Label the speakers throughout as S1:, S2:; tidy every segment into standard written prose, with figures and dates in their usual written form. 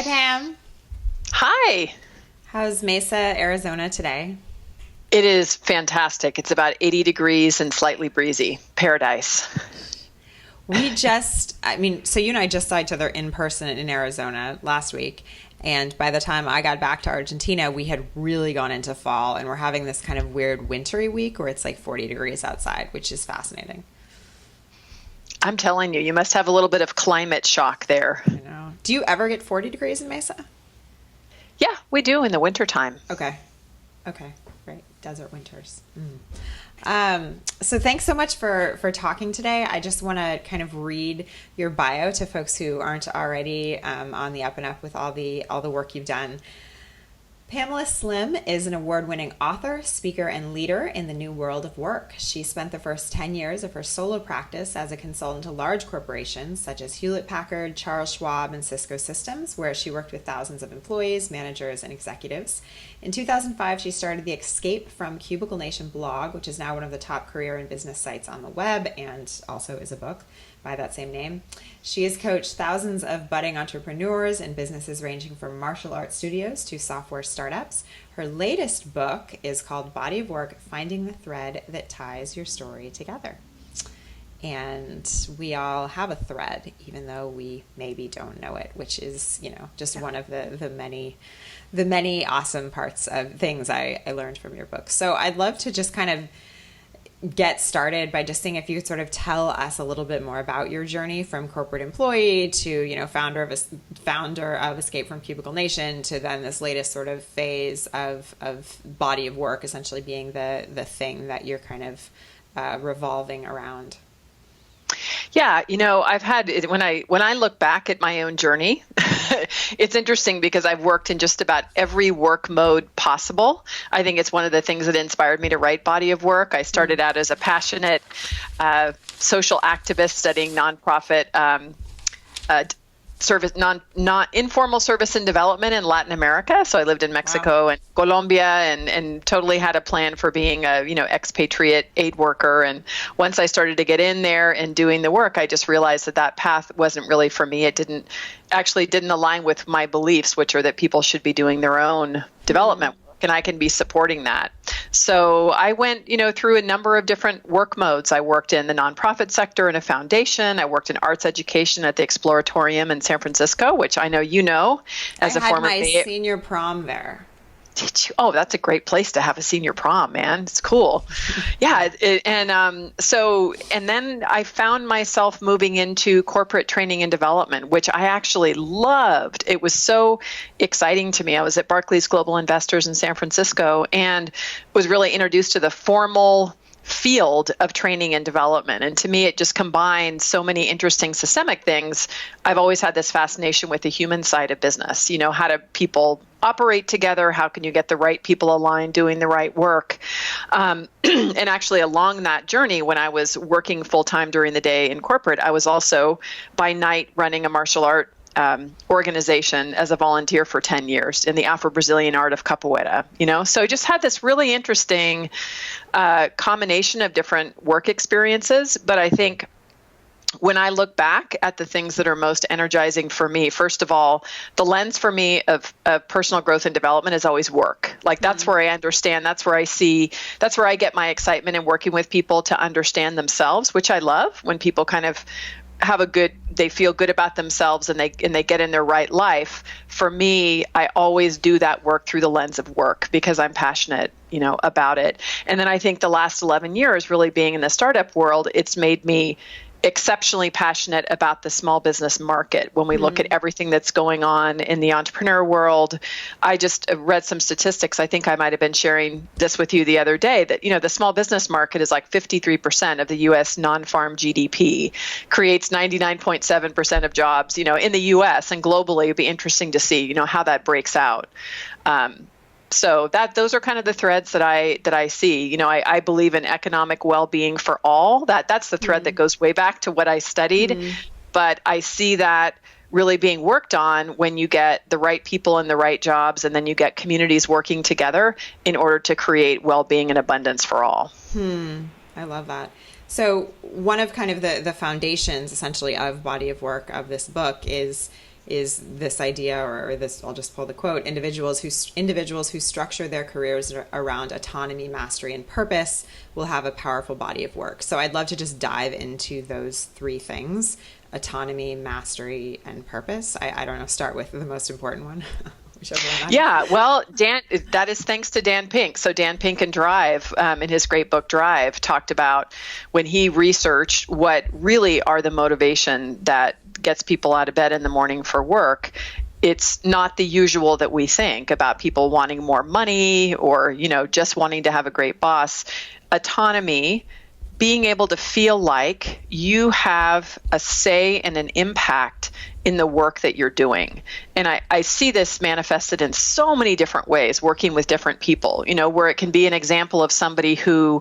S1: Pam.
S2: Hi.
S1: How's Mesa, Arizona today?
S2: It is fantastic. It's about 80 degrees and slightly breezy. Paradise.
S1: So you and I just saw each other in person in Arizona last week. And by the time I got back to Argentina, we had really gone into fall and we're having this kind of weird wintry week where it's like 40 degrees outside, which is fascinating.
S2: I'm telling you, you must have a little bit of climate shock there.
S1: You know. Do you ever get 40 degrees in Mesa?
S2: Yeah, we do in the wintertime.
S1: Okay. Great. Desert winters. So thanks so much for talking today. I just want to kind of read your bio to folks who aren't already on the up and up with all the work you've done. Pamela Slim is an award-winning author, speaker, and leader in the new world of work. She spent the first 10 years of her solo practice as a consultant to large corporations such as Hewlett-Packard, Charles Schwab, and Cisco Systems, where she worked with thousands of employees, managers, and executives. In 2005, she started the Escape from Cubicle Nation blog, which is now one of the top career and business sites on the web and also is a book by that same name. She has coached thousands of budding entrepreneurs and businesses ranging from martial arts studios to software startups. Her latest book is called Body of Work: Finding the Thread That Ties Your Story Together. And we all have a thread, even though we maybe don't know it, which is, just one of the many awesome parts of things I learned from your book. So I'd love to just kind of get started by just seeing if you could sort of tell us a little bit more about your journey from corporate employee to, founder of Escape from Cubicle Nation to then this latest sort of phase of body of work, essentially being the thing that you're kind of revolving around.
S2: Yeah, I've had it when I look back at my own journey, it's interesting because I've worked in just about every work mode possible. I think it's one of the things that inspired me to write Body of Work. I started out as a passionate social activist studying nonprofit service, not informal service and development in Latin America. So I lived in Mexico and Colombia and totally had a plan for being a, expatriate aid worker. And once I started to get in there and doing the work, I just realized that path wasn't really for me. It didn't align with my beliefs, which are that people should be doing their own development work, and I can be supporting that. So I went, through a number of different work modes. I worked in the nonprofit sector in a foundation. I worked in arts education at the Exploratorium in San Francisco, which I know as a former.
S1: I had my senior prom there.
S2: Did you? Oh, that's a great place to have a senior prom, man. It's cool. Yeah. And then I found myself moving into corporate training and development, which I actually loved. It was so exciting to me. I was at Barclays Global Investors in San Francisco and was really introduced to the formal field of training and development. And to me, it just combined so many interesting systemic things. I've always had this fascination with the human side of business. How do people operate together? How can you get the right people aligned doing the right work? And actually along that journey, when I was working full-time during the day in corporate, I was also by night running a martial art organization as a volunteer for 10 years in the Afro-Brazilian art of capoeira, So I just had this really interesting combination of different work experiences. But I think when I look back at the things that are most energizing for me, first of all, the lens for me of personal growth and development is always work. Like that's where I understand, that's where I get my excitement in working with people to understand themselves, which I love when people kind of they feel good about themselves and they get in their right life. For me, I always do that work through the lens of work because I'm passionate, about it. And then I think the last 11 years really being in the startup world, it's made me exceptionally passionate about the small business market. When we look at everything that's going on in the entrepreneur world, I just read some statistics. I think I might have been sharing this with you the other day that, the small business market is like 53% of the U.S. non-farm GDP, creates 99.7% of jobs, in the U.S. and globally. It'd be interesting to see, how that breaks out. So those are kind of the threads that I see. I believe in economic well-being for all. That's the thread that goes way back to what I studied. But I see that really being worked on when you get the right people in the right jobs, and then you get communities working together in order to create well-being and abundance for all.
S1: I love that. So one of kind of the foundations essentially of body of work of this book is is this idea, or this, I'll just pull the quote, individuals who structure their careers around autonomy, mastery, and purpose will have a powerful body of work. So I'd love to just dive into those three things: autonomy, mastery, and purpose. I don't know, start with the most important one.
S2: Yeah, well, Dan, that is thanks to Dan Pink. So Dan Pink in Drive, in his great book Drive, talked about when he researched what really are the motivation that gets people out of bed in the morning for work. It's not the usual that we think about people wanting more money or, just wanting to have a great boss. Autonomy, being able to feel like you have a say and an impact in the work that you're doing. And I see this manifested in so many different ways, working with different people, where it can be an example of somebody who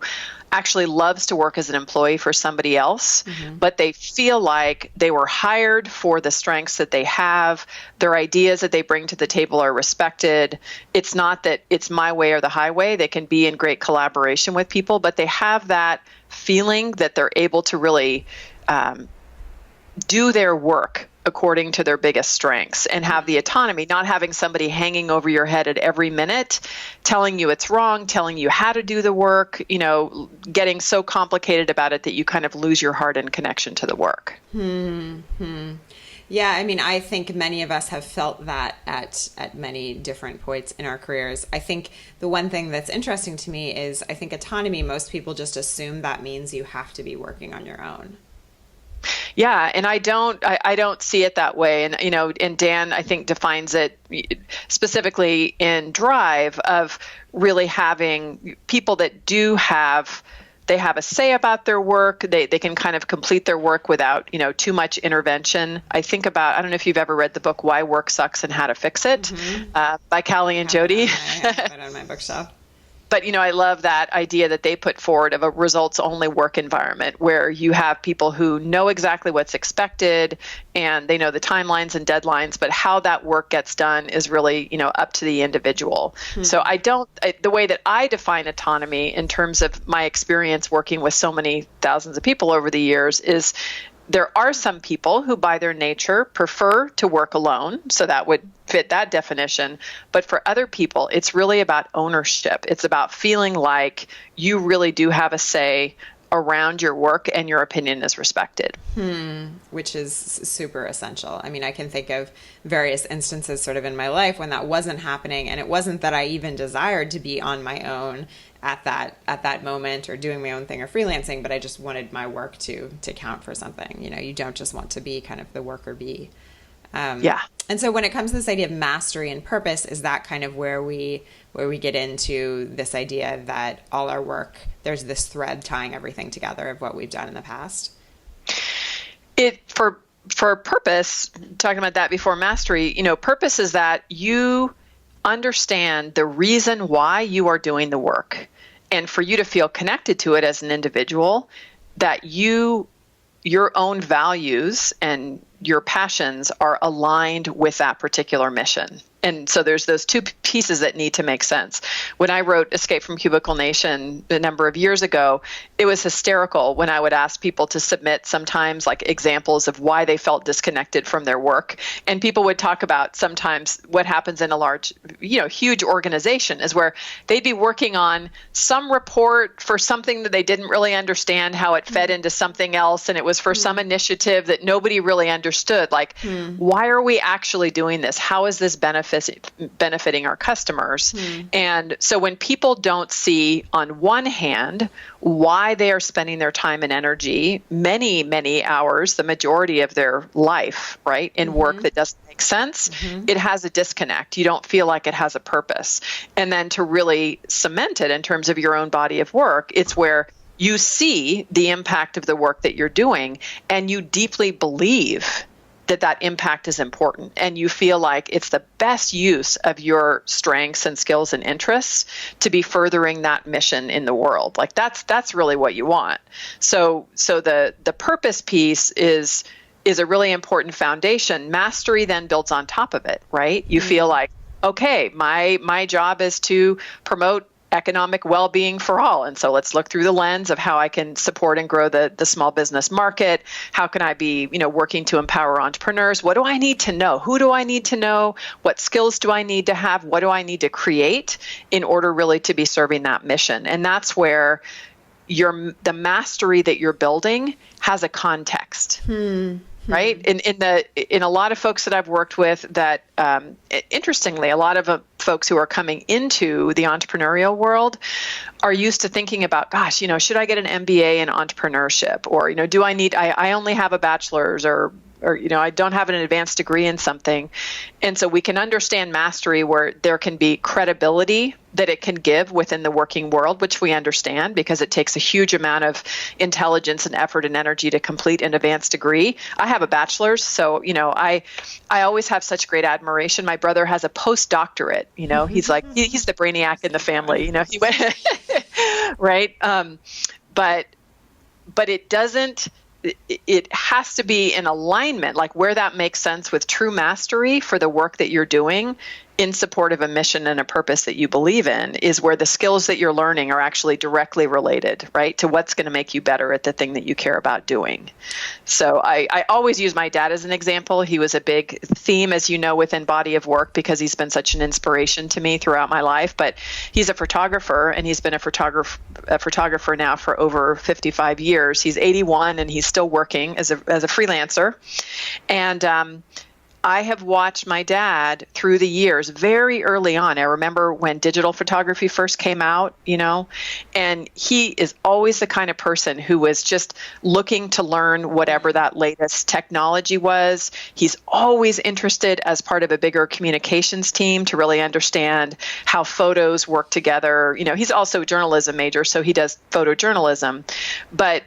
S2: actually loves to work as an employee for somebody else, but they feel like they were hired for the strengths that they have. Their ideas that they bring to the table are respected. It's not that it's my way or the highway. They can be in great collaboration with people, but they have that feeling that they're able to really do their work according to their biggest strengths and have the autonomy, not having somebody hanging over your head at every minute, telling you it's wrong, telling you how to do the work, getting so complicated about it that you kind of lose your heart and connection to the work.
S1: Yeah, I mean, I think many of us have felt that at many different points in our careers. I think the one thing that's interesting to me is I think autonomy, most people just assume that means you have to be working on your own.
S2: Yeah, and I don't see it that way. And and Dan, I think, defines it specifically in Drive of really having people that they have a say about their work. They can kind of complete their work without, too much intervention. I think about, I don't know if you've ever read the book Why Work Sucks and How to Fix It by Callie and Jody.
S1: I have it on my bookshelf.
S2: But, I love that idea that they put forward of a results-only work environment where you have people who know exactly what's expected and they know the timelines and deadlines, but how that work gets done is really, up to the individual. So the way that I define autonomy in terms of my experience working with so many thousands of people over the years is there are some people who by their nature prefer to work alone, so that would fit that definition. But for other people, it's really about ownership. It's about feeling like you really do have a say around your work and your opinion is respected.
S1: Which is super essential. I mean, I can think of various instances sort of in my life when that wasn't happening, and it wasn't that I even desired to be on my own at that moment or doing my own thing or freelancing, but I just wanted my work to count for something. You don't just want to be kind of the worker bee.
S2: Yeah.
S1: And so when it comes to this idea of mastery and purpose, is that kind of where we get into this idea that all our work, there's this thread tying everything together of what we've done in the past?
S2: For purpose, talking about that before mastery, purpose is that you understand the reason why you are doing the work, and for you to feel connected to it as an individual, that your own values and your passions are aligned with that particular mission. And so there's those two pieces that need to make sense. When I wrote Escape from Cubicle Nation a number of years ago, it was hysterical when I would ask people to submit sometimes like examples of why they felt disconnected from their work. And people would talk about sometimes what happens in a large, huge organization is where they'd be working on some report for something that they didn't really understand how it fed into something else. And it was for some initiative that nobody really understood. Like, why are we actually doing this? How is this benefiting our customers? And so when people don't see, on one hand, why they are spending their time and energy, many, many hours, the majority of their life, right, in work that doesn't make sense, it has a disconnect. You don't feel like it has a purpose. And then to really cement it in terms of your own body of work, it's where you see the impact of the work that you're doing and you deeply believe that impact is important, and you feel like it's the best use of your strengths and skills and interests to be furthering that mission in the world. Like that's really what you want. So the purpose piece is a really important foundation. Mastery then builds on top of it, right? You feel like, okay, my job is to promote economic well-being for all. And so let's look through the lens of how I can support and grow the small business market. How can I be, working to empower entrepreneurs? What do I need to know? Who do I need to know? What skills do I need to have? What do I need to create in order really to be serving that mission? And that's where the mastery that you're building has a context. Right? In a lot of folks that I've worked with that, interestingly, a lot of folks who are coming into the entrepreneurial world are used to thinking about, gosh, should I get an MBA in entrepreneurship? Or, do I need, I only have a bachelor's or I don't have an advanced degree in something. And so we can understand mastery where there can be credibility that it can give within the working world, which we understand because it takes a huge amount of intelligence and effort and energy to complete an advanced degree. I have a bachelor's, so, I always have such great admiration. My brother has a postdoctorate, he's like, he's the brainiac in the family, he went, right? But it doesn't, it has to be in alignment, like where that makes sense with true mastery for the work that you're doing in support of a mission and a purpose that you believe in is where the skills that you're learning are actually directly related, right, to what's going to make you better at the thing that you care about doing. So I always use my dad as an example. He was a big theme, as you know, within Body of Work because he's been such an inspiration to me throughout my life. But he's a photographer, and he's been a photographer now for over 55 years. He's 81, and he's still working as a freelancer. And I have watched my dad through the years very early on. I remember when digital photography first came out, and he is always the kind of person who was just looking to learn whatever that latest technology was. He's always interested as part of a bigger communications team to really understand how photos work together. He's also a journalism major, so he does photojournalism. But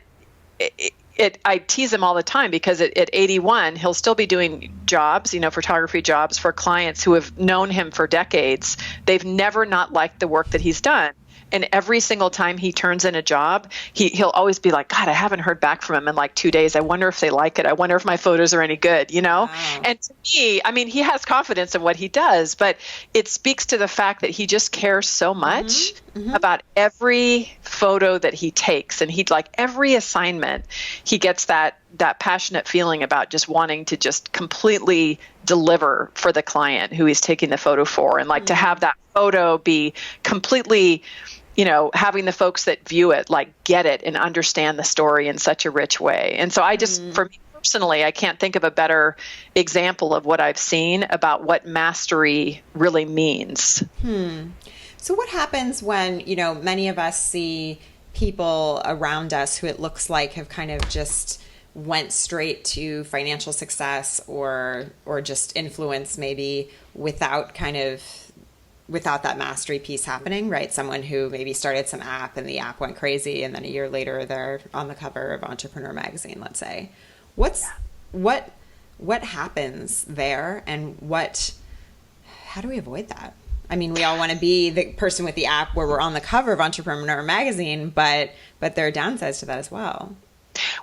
S2: I tease him all the time because at 81, he'll still be doing jobs, photography jobs for clients who have known him for decades. They've never not liked the work that he's done. And every single time he turns in a job, he'll always be like, God, I haven't heard back from him in like 2 days. I wonder if they like it. I wonder if my photos are any good, Wow. And to me, he has confidence in what he does, but it speaks to the fact that he just cares so much about every photo that he takes. And he'd like every assignment, he gets that passionate feeling about just wanting to just completely deliver for the client who he's taking the photo for. And like to have that photo be completely, having the folks that view it, like get it and understand the story in such a rich way. And so I just, for me personally, I can't think of a better example of what I've seen about what mastery really means.
S1: So what happens when, many of us see people around us who it looks like have kind of just went straight to financial success or just influence maybe without that mastery piece happening, right? Someone who maybe started some app and the app went crazy and then a year later they're on the cover of Entrepreneur magazine, let's say. What happens there and how do we avoid that? We all want to be the person with the app where we're on the cover of Entrepreneur magazine, but there are downsides to that as well.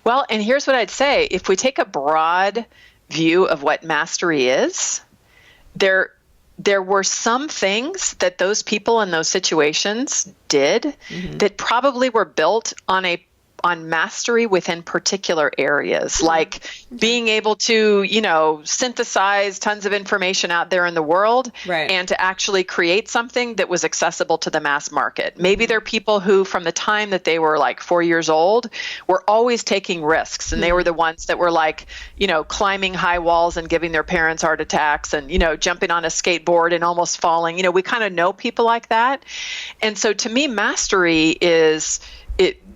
S2: Well, and here's what I'd say. If we take a broad view of what mastery is, there were some things that those people in those situations did that probably were built on mastery within particular areas, like being able to, synthesize tons of information out there in the world, right, and to actually create something that was accessible to the mass market. Maybe there are people who, from the time that they were like 4 years old, were always taking risks. And they were the ones that were like, climbing high walls and giving their parents heart attacks and, jumping on a skateboard and almost falling. We kind of know people like that. And so to me, mastery is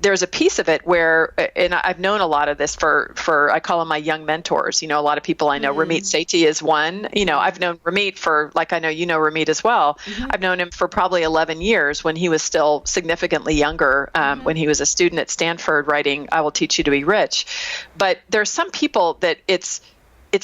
S2: there's a piece of it where, and I've known a lot of this for I call them my young mentors. A lot of people I know, Ramit Sethi is one. I've known Ramit for, like, I know you know Ramit as well. I've known him for probably 11 years when he was still significantly younger, when he was a student at Stanford writing I Will Teach You to Be Rich. But there's some people that it's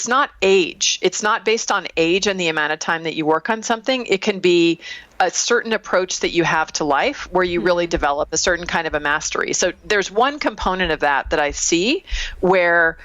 S2: not age. It's not based on age and the amount of time that you work on something. It can be a certain approach that you have to life where you really develop a certain kind of a mastery. So there's one component of that I see where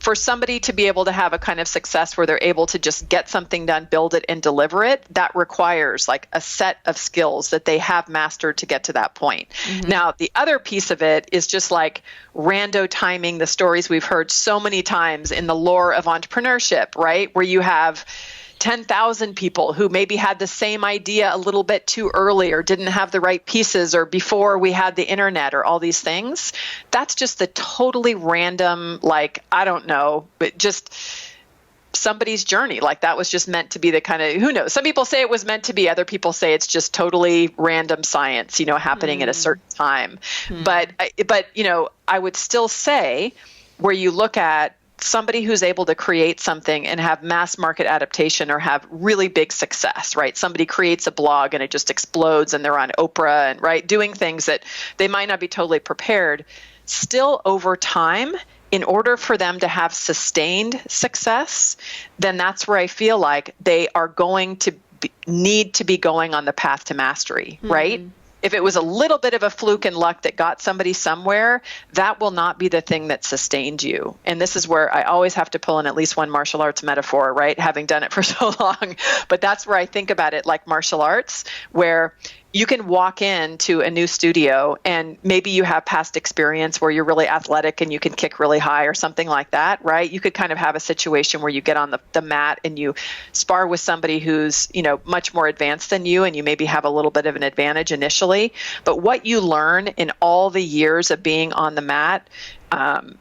S2: for somebody to be able to have a kind of success where they're able to just get something done, build it, and deliver it, that requires like a set of skills that they have mastered to get to that point. Now, the other piece of it is just like rando timing, the stories we've heard so many times in the lore of entrepreneurship, right? Where you have 10,000 people who maybe had the same idea a little bit too early or didn't have the right pieces or before we had the internet or all these things. That's just the totally random, like, I don't know, but just somebody's journey. Like that was just meant to be the kind of, who knows? Some people say it was meant to be. Other people say it's just totally random science, happening at a certain time. But, I would still say where you look at somebody who's able to create something and have mass market adaptation or have really big success, right? Somebody creates a blog and it just explodes and they're on Oprah and right, doing things that they might not be totally prepared. Still over time, in order for them to have sustained success, then that's where I feel like they are going to need to be going on the path to mastery, right? If it was a little bit of a fluke and luck that got somebody somewhere, that will not be the thing that sustained you. And this is where I always have to pull in at least one martial arts metaphor, right? Having done it for so long. But that's where I think about it like martial arts, where you can walk into a new studio and maybe you have past experience where you're really athletic and you can kick really high or something like that, right? You could kind of have a situation where you get on the mat and you spar with somebody who's, much more advanced than you and you maybe have a little bit of an advantage initially. But what you learn in all the years of being on the mat,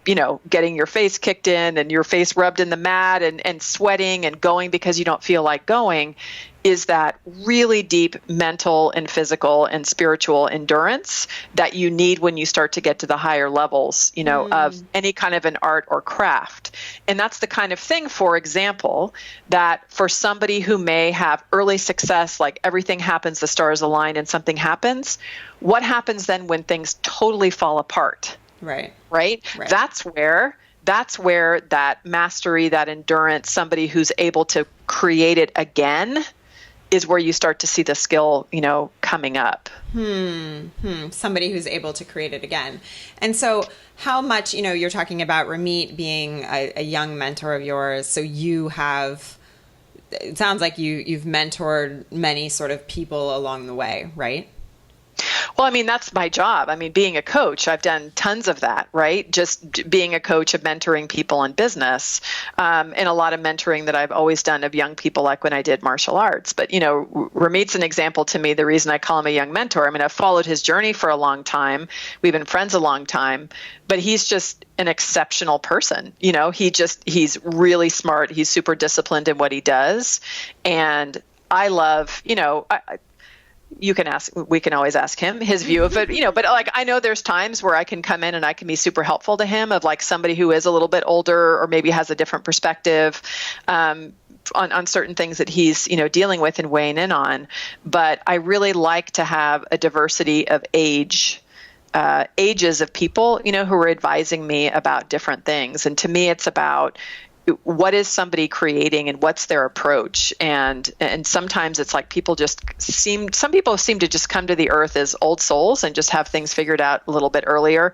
S2: getting your face kicked in and your face rubbed in the mat and sweating and going because you don't feel like going, is that really deep mental and physical and spiritual endurance that you need when you start to get to the higher levels, of any kind of an art or craft. And that's the kind of thing, for example, that for somebody who may have early success, like everything happens, the stars align and something happens, what happens then when things totally fall apart?
S1: Right.
S2: That's where that mastery, that endurance, somebody who's able to create it again is where you start to see the skill, coming up.
S1: Somebody who's able to create it again. And so how much, you're talking about Ramit being a young mentor of yours. So you have, it sounds like you've mentored many sort of people along the way, right?
S2: Well, that's my job. Being a coach, I've done tons of that, right? Just being a coach of mentoring people in business, and a lot of mentoring that I've always done of young people, like when I did martial arts. But, Ramit's an example to me, the reason I call him a young mentor. I've followed his journey for a long time. We've been friends a long time, but he's just an exceptional person. He's really smart. He's super disciplined in what he does. And I love, we can always ask him his view of it, but like, I know there's times where I can come in and I can be super helpful to him of like somebody who is a little bit older or maybe has a different perspective, on certain things that he's, dealing with and weighing in on. But I really like to have a diversity of ages of people, who are advising me about different things. And to me, it's about, what is somebody creating and what's their approach? And sometimes it's like some people seem to just come to the earth as old souls and just have things figured out a little bit earlier,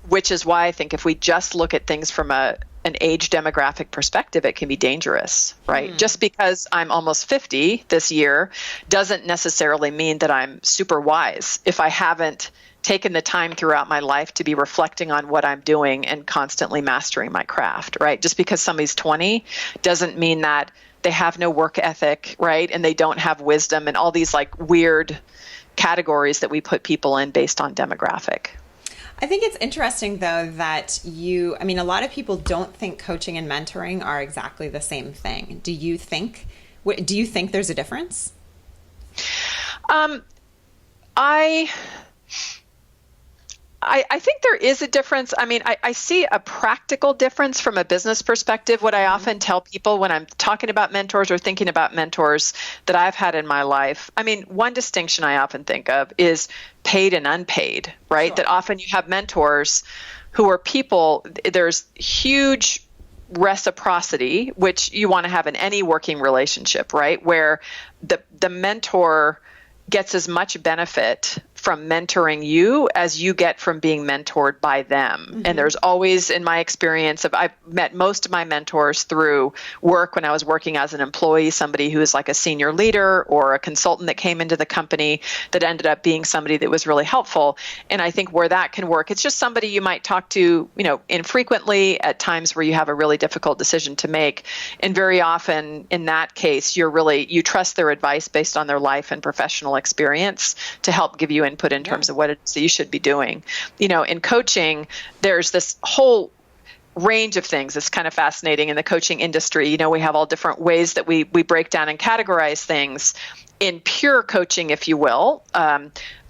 S2: which is why I think if we just look at things from an age demographic perspective, it can be dangerous, right? Just because I'm almost 50 this year doesn't necessarily mean that I'm super wise if I haven't taken the time throughout my life to be reflecting on what I'm doing and constantly mastering my craft, right? Just because somebody's 20 doesn't mean that they have no work ethic, right? And they don't have wisdom and all these like weird categories that we put people in based on demographic.
S1: I think it's interesting, though, that a lot of people don't think coaching and mentoring are exactly the same thing. Do you think there's a difference? I think there is a difference. I see a practical difference from a business perspective. What I often tell people when I'm talking about mentors or thinking about mentors that I've had in my life, one distinction I often think of is paid and unpaid, right? Sure. That often you have mentors who are people, there's huge reciprocity, which you want to have in any working relationship, right? Where the mentor gets as much benefit
S2: from mentoring you as you get from being mentored by them. Mm-hmm. And there's always, in my experience, I've met most of my mentors through work when I was working as an employee, somebody who is like a senior leader or a consultant that came into the company that ended up being somebody that was really helpful. And I think where that can work, it's just somebody you might talk to, infrequently at times where you have a really difficult decision to make. And very often in that case, you trust their advice based on their life and professional experience to help give you input in terms of what it is that you should be doing. In coaching, there's this whole range of things. It's kind of fascinating in the coaching industry. We have all different ways that we break down and categorize things. In pure coaching, if you will,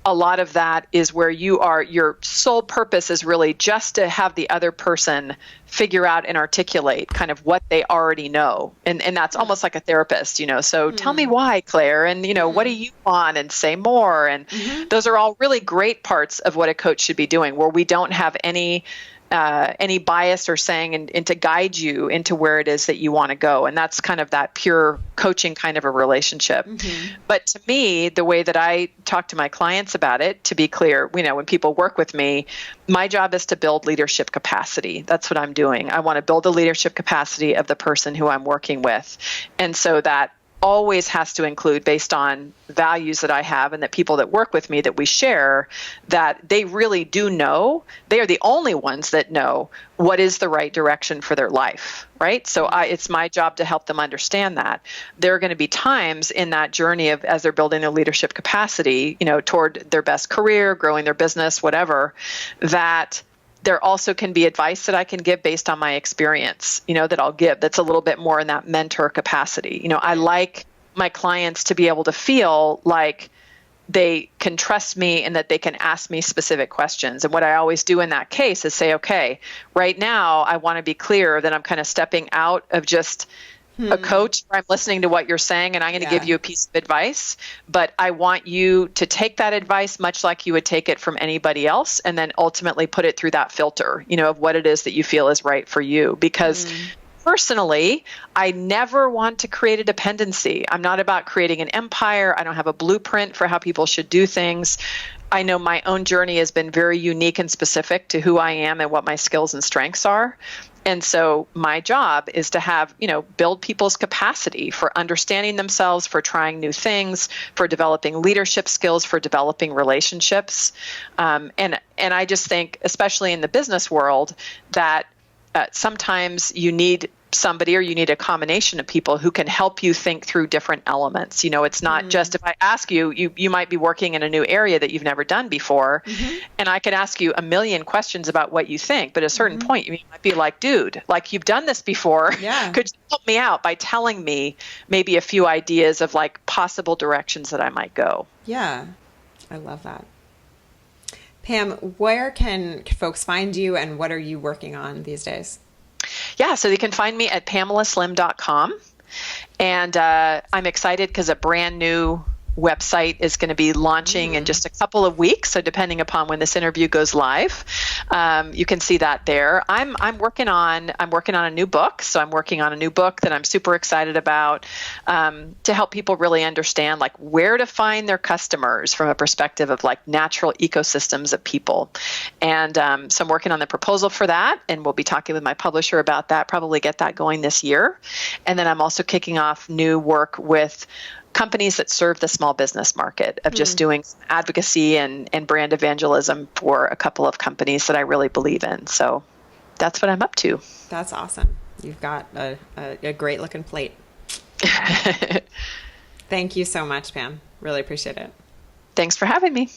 S2: a lot of that is where your sole purpose is really just to have the other person figure out and articulate kind of what they already know. And that's almost like a therapist, so tell me why, Claire, and, what do you want, and say more. And those are all really great parts of what a coach should be doing, where we don't have any bias or saying and to guide you into where it is that you want to go. And that's kind of that pure coaching kind of a relationship. Mm-hmm. But to me, the way that I talk to my clients about it, to be clear, when people work with me, my job is to build leadership capacity. That's what I'm doing. I want to build the leadership capacity of the person who I'm working with. And so that always has to include, based on values that I have and that people that work with me that we share, that they really do know. They are the only ones that know what is the right direction for their life, right? So it's my job to help them understand that. There are going to be times in that journey as they're building their leadership capacity, toward their best career, growing their business, whatever, that there also can be advice that I can give based on my experience, that I'll give that's a little bit more in that mentor capacity. I like my clients to be able to feel like they can trust me and that they can ask me specific questions. And what I always do in that case is say, okay, right now I want to be clear that I'm kind of stepping out of just a coach where I'm listening to what you're saying and I'm going to give you a piece of advice, but I want you to take that advice much like you would take it from anybody else, and then ultimately put it through that filter, of what it is that you feel is right for you. Because personally, I never want to create a dependency. I'm not about creating an empire. I don't have a blueprint for how people should do things. I know my own journey has been very unique and specific to who I am and what my skills and strengths are. And so my job is to have, build people's capacity for understanding themselves, for trying new things, for developing leadership skills, for developing relationships. And I just think, especially in the business world, that sometimes you need somebody, or you need a combination of people who can help you think through different elements. It's not just, if I ask you might be working in a new area that you've never done before, and I could ask you a million questions about what you think, but at a certain point you might be like, dude, like, you've done this before. Could you help me out by telling me maybe a few ideas of like possible directions that I might go? Yeah.
S1: I love that. Pam, where can folks find you, and what are you working on these days?
S2: Yeah, so they can find me at PamelaSlim.com. And I'm excited because a brand new website is going to be launching in just a couple of weeks. So depending upon when this interview goes live, you can see that there. I'm working on a new book. So I'm working on a new book that I'm super excited about, to help people really understand like where to find their customers from a perspective of like natural ecosystems of people. And so I'm working on the proposal for that, and we'll be talking with my publisher about that, probably get that going this year. And then I'm also kicking off new work with companies that serve the small business market, of just doing advocacy and brand evangelism for a couple of companies that I really believe in. So that's what I'm up to.
S1: That's awesome. You've got a great looking plate. Thank you so much, Pam. Really appreciate it.
S2: Thanks for having me.